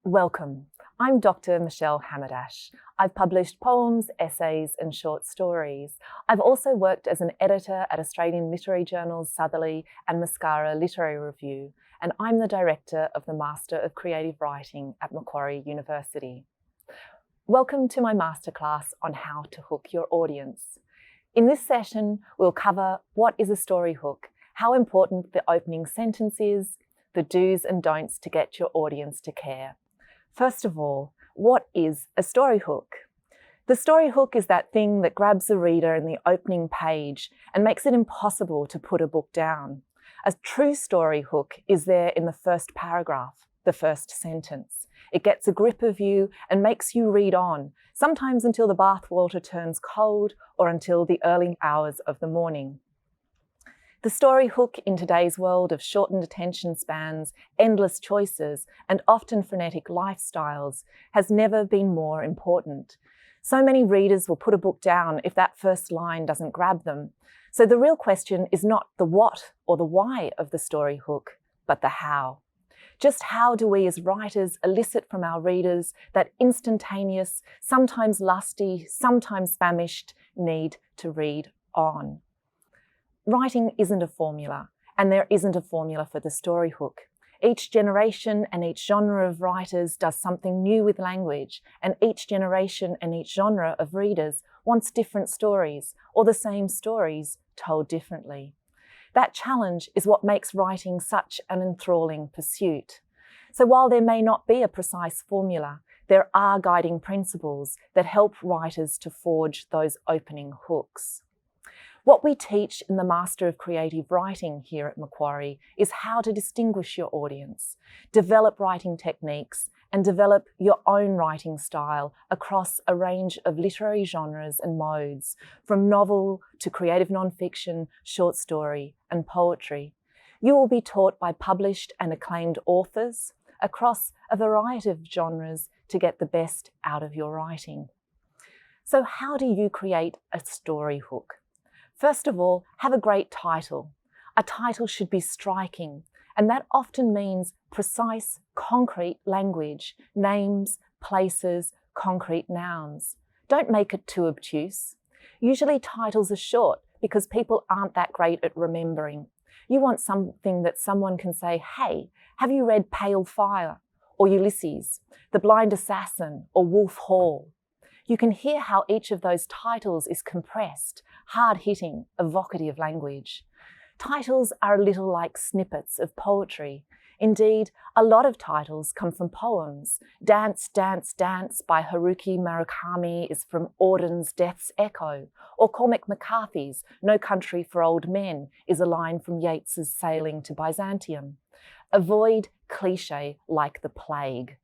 Welcome. I'm Dr. Michelle Hamadache. I've published poems, essays and short stories. I've also worked as an editor at Australian literary journals Southerly and Macquarie Literary Review, and I'm the director of the Master of Creative Writing at Macquarie University. Welcome to my masterclass on how to hook your audience. In this session, we'll cover what is a story hook, how important the opening sentence is, the do's and don'ts to get your audience to care. First of all, what is a story hook? The story hook is that thing that grabs the reader in the opening page and makes it impossible to put a book down. A true story hook is there in the first paragraph, the first sentence. It gets a grip of you and makes you read on, sometimes until the bathwater turns cold or until the early hours of the morning. The story hook in today's world of shortened attention spans, endless choices, and often frenetic lifestyles has never been more important. So many readers will put a book down if that first line doesn't grab them. So the real question is not the what or the why of the story hook, but the how. Just how do we as writers elicit from our readers that instantaneous, sometimes lusty, sometimes famished need to read on? Writing isn't a formula, and there isn't a formula for the story hook. Each generation and each genre of writers does something new with language, and each generation and each genre of readers wants different stories, or the same stories told differently. That challenge is what makes writing such an enthralling pursuit. So while there may not be a precise formula, there are guiding principles that help writers to forge those opening hooks. What we teach in the Master of Creative Writing here at Macquarie is how to distinguish your audience, develop writing techniques, and develop your own writing style across a range of literary genres and modes, from novel to creative nonfiction, short story, and poetry. You will be taught by published and acclaimed authors across a variety of genres to get the best out of your writing. So how do you create a story hook? First of all, have a great title. A title should be striking, and that often means precise, concrete language, names, places, concrete nouns. Don't make it too obtuse. Usually titles are short because people aren't that great at remembering. You want something that someone can say, hey, have you read Pale Fire, or Ulysses, The Blind Assassin, or Wolf Hall? You can hear how each of those titles is compressed, hard-hitting, evocative language. Titles are a little like snippets of poetry. Indeed, a lot of titles come from poems. Dance, Dance, Dance by Haruki Murakami is from Auden's Death's Echo, or Cormac McCarthy's No Country for Old Men is a line from Yeats's Sailing to Byzantium. Avoid cliché like the plague.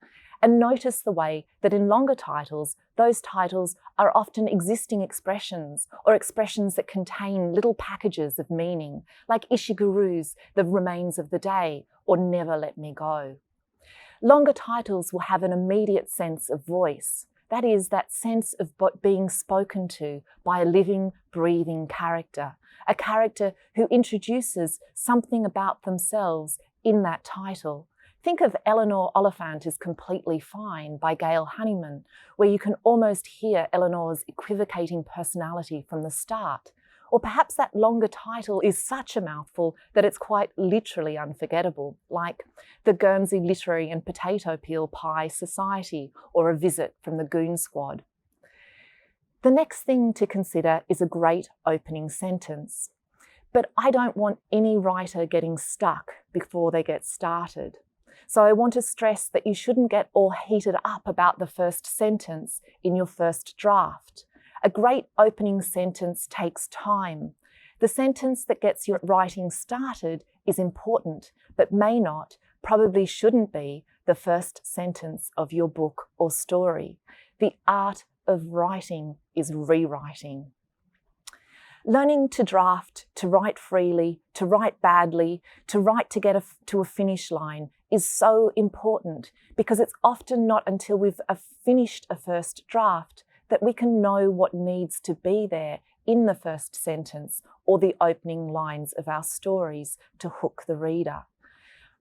And notice the way that in longer titles, those titles are often existing expressions or expressions that contain little packages of meaning, like Ishiguro's The Remains of the Day or Never Let Me Go. Longer titles will have an immediate sense of voice. That is, that sense of being spoken to by a living, breathing character, a character who introduces something about themselves in that title. Think of Eleanor Oliphant is Completely Fine by Gail Honeyman, where you can almost hear Eleanor's equivocating personality from the start. Or perhaps that longer title is such a mouthful that it's quite literally unforgettable, like The Guernsey Literary and Potato Peel Pie Society or A Visit from the Goon Squad. The next thing to consider is a great opening sentence. But I don't want any writer getting stuck before they get started. So I want to stress that you shouldn't get all heated up about the first sentence in your first draft. A great opening sentence takes time. The sentence that gets your writing started is important, but may not, probably shouldn't be, the first sentence of your book or story. The art of writing is rewriting. Learning to draft, to write freely, to write badly, to write to get to a finish line is so important because it's often not until we've finished a first draft that we can know what needs to be there in the first sentence or the opening lines of our stories to hook the reader.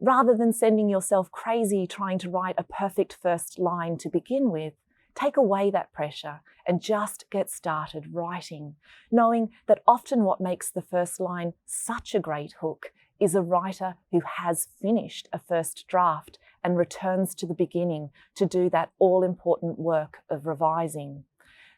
Rather than sending yourself crazy trying to write a perfect first line to begin with, take away that pressure and just get started writing, knowing that often what makes the first line such a great hook is a writer who has finished a first draft and returns to the beginning to do that all-important work of revising.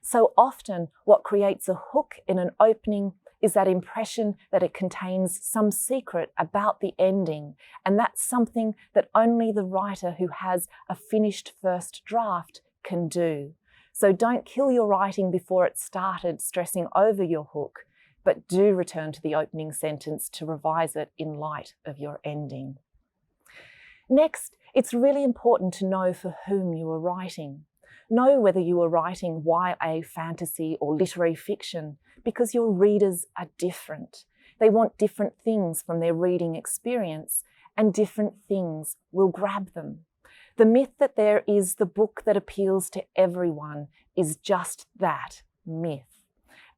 So often what creates a hook in an opening is that impression that it contains some secret about the ending, and that's something that only the writer who has a finished first draft can do. So don't kill your writing before it started stressing over your hook, but do return to the opening sentence to revise it in light of your ending. Next, it's really important to know for whom you are writing. Know whether you are writing YA fantasy or literary fiction, because your readers are different. They want different things from their reading experience, and different things will grab them. The myth that there is the book that appeals to everyone is just that, myth.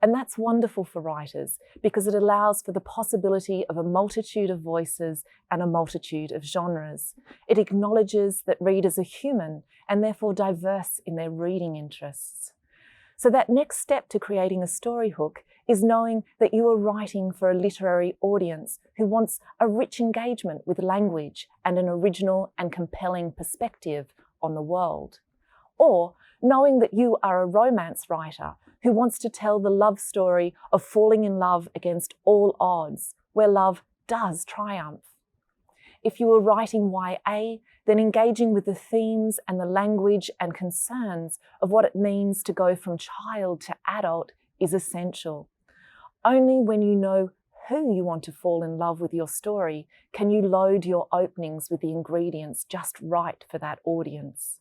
And that's wonderful for writers because it allows for the possibility of a multitude of voices and a multitude of genres. It acknowledges that readers are human and therefore diverse in their reading interests. So that next step to creating a story hook is knowing that you are writing for a literary audience who wants a rich engagement with language and an original and compelling perspective on the world. Or knowing that you are a romance writer who wants to tell the love story of falling in love against all odds, where love does triumph. If you are writing YA, then engaging with the themes and the language and concerns of what it means to go from child to adult is essential. Only when you know who you want to fall in love with your story can you load your openings with the ingredients just right for that audience.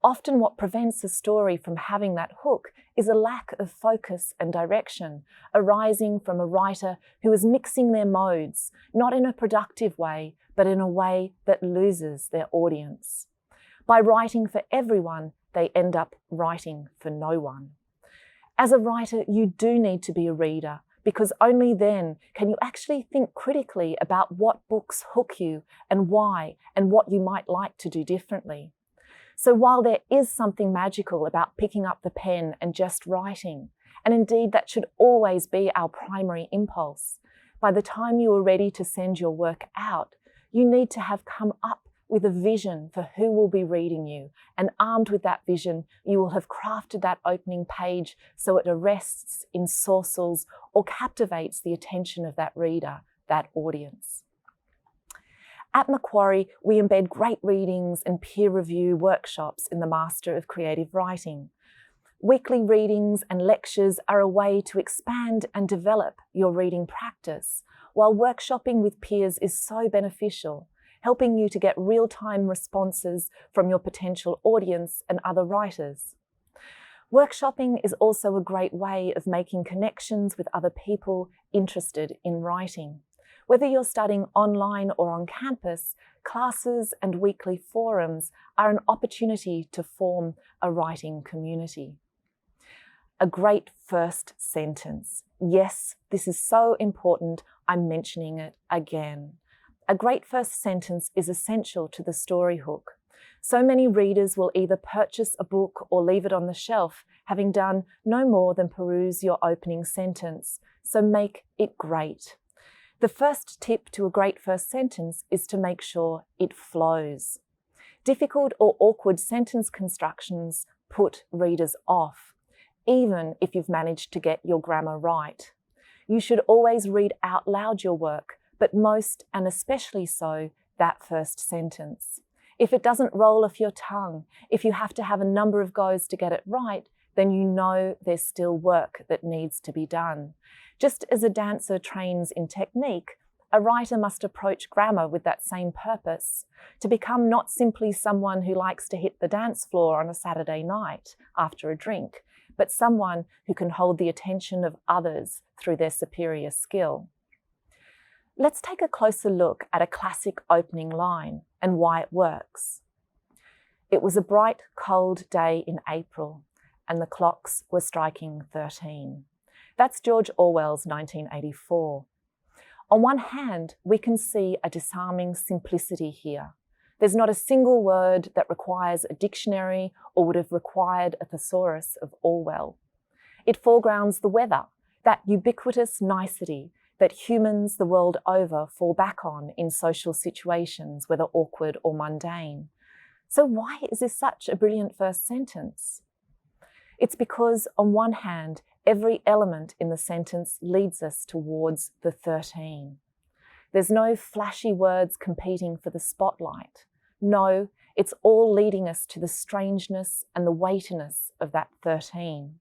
Often what prevents a story from having that hook is a lack of focus and direction arising from a writer who is mixing their modes, not in a productive way, but in a way that loses their audience. By writing for everyone, they end up writing for no one. As a writer, you do need to be a reader, because only then can you actually think critically about what books hook you and why, and what you might like to do differently. So while there is something magical about picking up the pen and just writing, and indeed that should always be our primary impulse, by the time you are ready to send your work out, you need to have come up with a vision for who will be reading you, and armed with that vision, you will have crafted that opening page so it arrests, ensorcels, or captivates the attention of that reader, that audience. At Macquarie, we embed great readings and peer review workshops in the Master of Creative Writing. Weekly readings and lectures are a way to expand and develop your reading practice, while workshopping with peers is so beneficial, helping you to get real-time responses from your potential audience and other writers. Workshopping is also a great way of making connections with other people interested in writing. Whether you're studying online or on campus, classes and weekly forums are an opportunity to form a writing community. A great first sentence. Yes, this is so important, I'm mentioning it again. A great first sentence is essential to the story hook. So many readers will either purchase a book or leave it on the shelf, having done no more than peruse your opening sentence, so make it great. The first tip to a great first sentence is to make sure it flows. Difficult or awkward sentence constructions put readers off, even if you've managed to get your grammar right. You should always read out loud your work, but most and especially so that first sentence. If it doesn't roll off your tongue, if you have to have a number of goes to get it right, then you know there's still work that needs to be done. Just as a dancer trains in technique, a writer must approach grammar with that same purpose, to become not simply someone who likes to hit the dance floor on a Saturday night after a drink, but someone who can hold the attention of others through their superior skill. Let's take a closer look at a classic opening line and why it works. It was a bright, cold day in April, and the clocks were striking 13. That's George Orwell's 1984. On one hand, we can see a disarming simplicity here. There's not a single word that requires a dictionary or would have required a thesaurus of Orwell. It foregrounds the weather, that ubiquitous nicety that humans the world over fall back on in social situations, whether awkward or mundane. So why is this such a brilliant first sentence? It's because, on one hand, every element in the sentence leads us towards the 13. There's no flashy words competing for the spotlight. No, it's all leading us to the strangeness and the weightiness of that 13.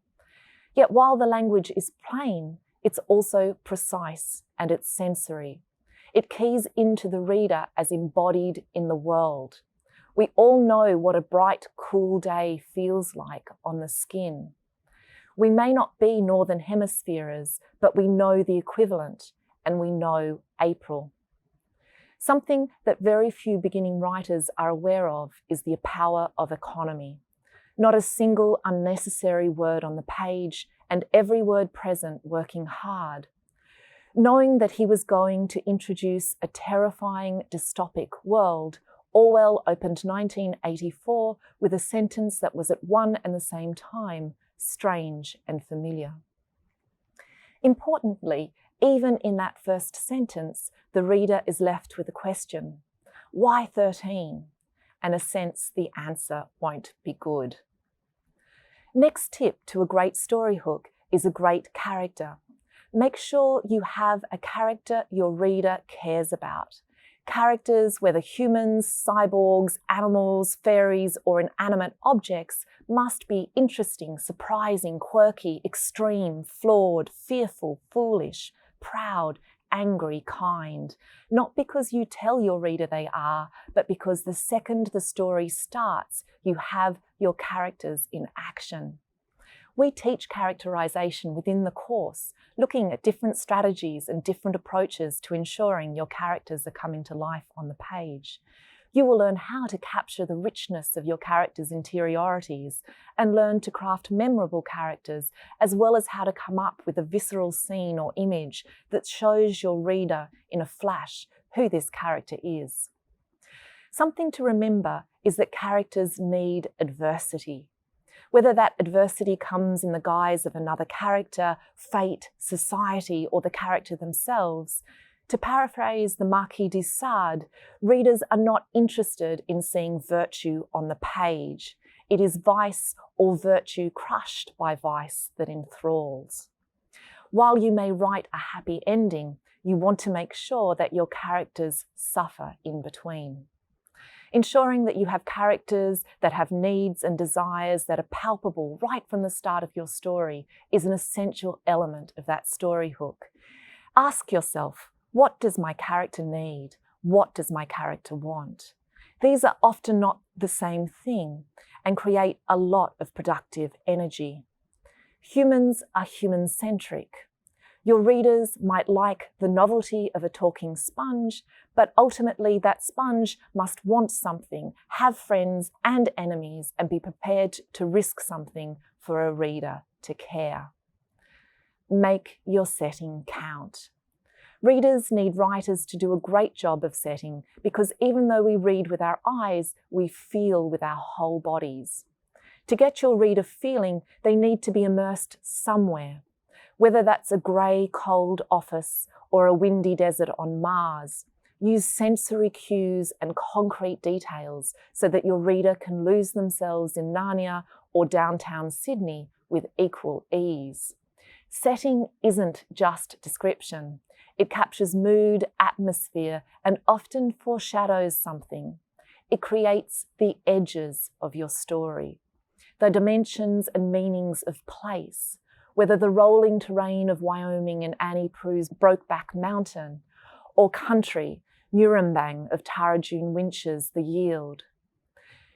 Yet while the language is plain, it's also precise and it's sensory. It keys into the reader as embodied in the world. We all know what a bright, cool day feels like on the skin. We may not be Northern Hemispheres, but we know the equivalent, and we know April. Something that very few beginning writers are aware of is the power of economy. Not a single unnecessary word on the page, and every word present working hard. Knowing that he was going to introduce a terrifying dystopic world, Orwell opened 1984 with a sentence that was at one and the same time strange and familiar. Importantly, even in that first sentence, the reader is left with a question. Why 13? And a sense the answer won't be good. Next tip to a great story hook is a great character. Make sure you have a character your reader cares about. Characters, whether humans, cyborgs, animals, fairies, or inanimate objects, must be interesting, surprising, quirky, extreme, flawed, fearful, foolish, proud, angry, kind. Not because you tell your reader they are, but because the second the story starts, you have your characters in action. We teach characterization within the course, looking at different strategies and different approaches to ensuring your characters are coming to life on the page. You will learn how to capture the richness of your characters' interiorities and learn to craft memorable characters, as well as how to come up with a visceral scene or image that shows your reader in a flash who this character is. Something to remember is that characters need adversity. Whether that adversity comes in the guise of another character, fate, society, or the character themselves, to paraphrase the Marquis de Sade, readers are not interested in seeing virtue on the page. It is vice or virtue crushed by vice that enthralls. While you may write a happy ending, you want to make sure that your characters suffer in between. Ensuring that you have characters that have needs and desires that are palpable right from the start of your story is an essential element of that story hook. Ask yourself, what does my character need? What does my character want? These are often not the same thing and create a lot of productive energy. Humans are human-centric. Your readers might like the novelty of a talking sponge, but ultimately that sponge must want something, have friends and enemies, and be prepared to risk something for a reader to care. Make your setting count. Readers need writers to do a great job of setting because even though we read with our eyes, we feel with our whole bodies. To get your reader feeling, they need to be immersed somewhere. Whether that's a grey, cold office or a windy desert on Mars, use sensory cues and concrete details so that your reader can lose themselves in Narnia or downtown Sydney with equal ease. Setting isn't just description. It captures mood, atmosphere, and often foreshadows something. It creates the edges of your story, the dimensions and meanings of place, whether the rolling terrain of Wyoming and Annie Proulx's Brokeback Mountain, or country, Nuremberg of Tara June Winch's The Yield.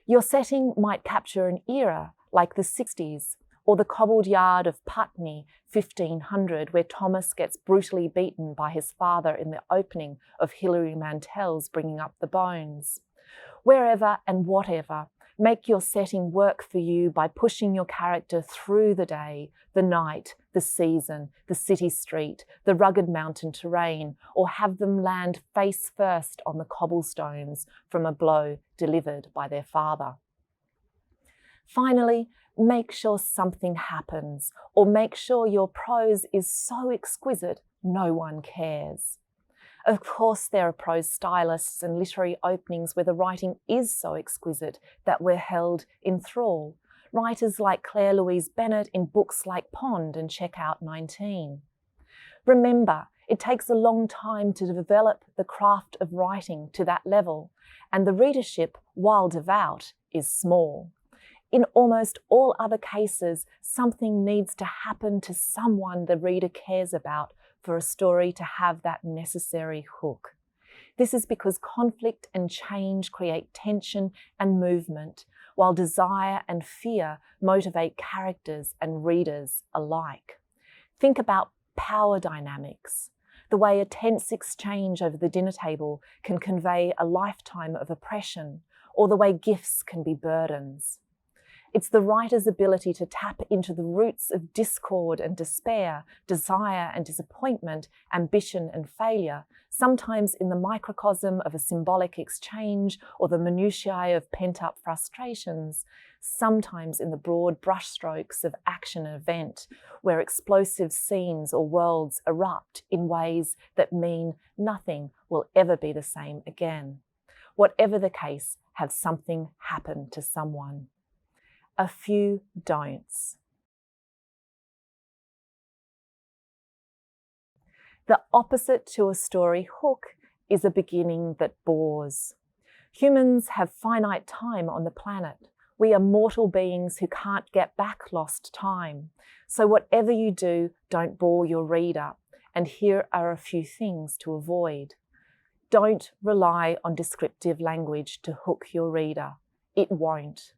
Your setting might capture an era like the 60s, or the cobbled yard of Putney, 1500, where Thomas gets brutally beaten by his father in the opening of Hilary Mantel's Bringing Up the Bones. Wherever and whatever, Make your setting work for you by pushing your character through the day, the night, the season, the city street, the rugged mountain terrain, or have them land face first on the cobblestones from a blow delivered by their father. Finally, make sure something happens, or make sure your prose is so exquisite no one cares. Of course, there are prose stylists and literary openings where the writing is so exquisite that we're held in thrall. Writers like Claire Louise Bennett in books like Pond and Checkout 19. Remember, it takes a long time to develop the craft of writing to that level, and the readership, while devout, is small. In almost all other cases, something needs to happen to someone the reader cares about for a story to have that necessary hook. This is because conflict and change create tension and movement, while desire and fear motivate characters and readers alike. Think about power dynamics, the way a tense exchange over the dinner table can convey a lifetime of oppression, or the way gifts can be burdens. It's the writer's ability to tap into the roots of discord and despair, desire and disappointment, ambition and failure, sometimes in the microcosm of a symbolic exchange or the minutiae of pent-up frustrations, sometimes in the broad brushstrokes of action and event, where explosive scenes or worlds erupt in ways that mean nothing will ever be the same again. Whatever the case, have something happen to someone. A few don'ts. The opposite to a story hook is a beginning that bores. Humans have finite time on the planet. We are mortal beings who can't get back lost time. So whatever you do, don't bore your reader. And here are a few things to avoid. Don't rely on descriptive language to hook your reader. It won't.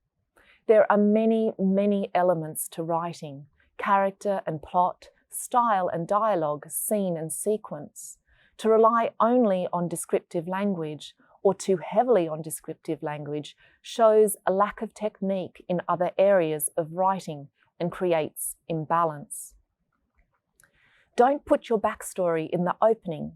There are many, many elements to writing: character and plot, style and dialogue, scene and sequence. To rely only on descriptive language, or too heavily on descriptive language, shows a lack of technique in other areas of writing and creates imbalance. Don't put your backstory in the opening.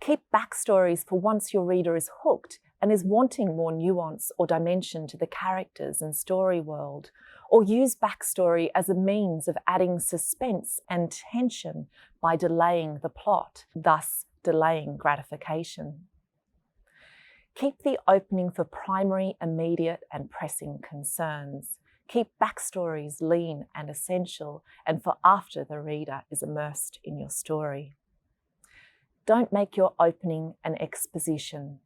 Keep backstories for once your reader is hooked and is wanting more nuance or dimension to the characters and story world, or use backstory as a means of adding suspense and tension by delaying the plot, thus delaying gratification. Keep the opening for primary, immediate and pressing concerns. Keep backstories lean and essential, and for after the reader is immersed in your story. Don't make your opening an exposition.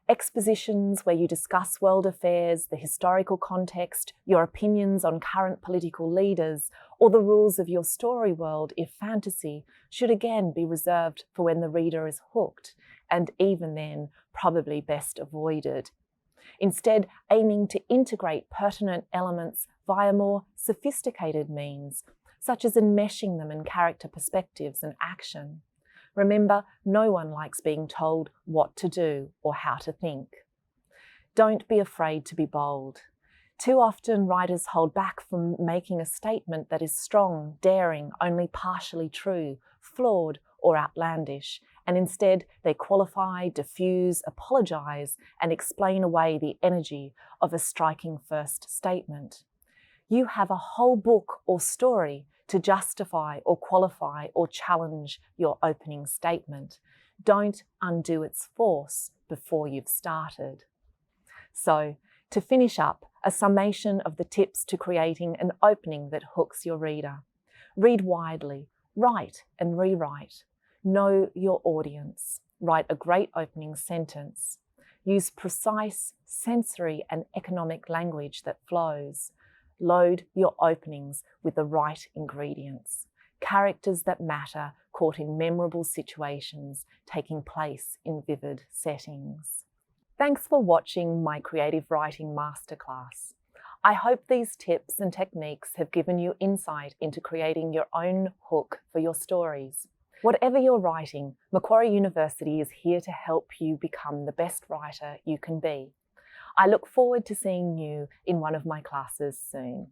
Expositions where you discuss world affairs, the historical context, your opinions on current political leaders, or the rules of your story world, if fantasy, should again be reserved for when the reader is hooked, and even then, probably best avoided. Instead, aiming to integrate pertinent elements via more sophisticated means, such as enmeshing them in character perspectives and action. Remember, no one likes being told what to do or how to think. Don't be afraid to be bold. Too often, writers hold back from making a statement that is strong, daring, only partially true, flawed, or outlandish, and instead they qualify, diffuse, apologise, and explain away the energy of a striking first statement. You have a whole book or story to justify or qualify or challenge your opening statement. Don't undo its force before you've started. So, to finish up, a summation of the tips to creating an opening that hooks your reader. Read widely, write and rewrite. Know your audience. Write a great opening sentence. Use precise, sensory and economic language that flows. Load your openings with the right ingredients. Characters that matter, caught in memorable situations, taking place in vivid settings. Thanks for watching my Creative Writing Masterclass. I hope these tips and techniques have given you insight into creating your own hook for your stories. Whatever you're writing, Macquarie University is here to help you become the best writer you can be. I look forward to seeing you in one of my classes soon.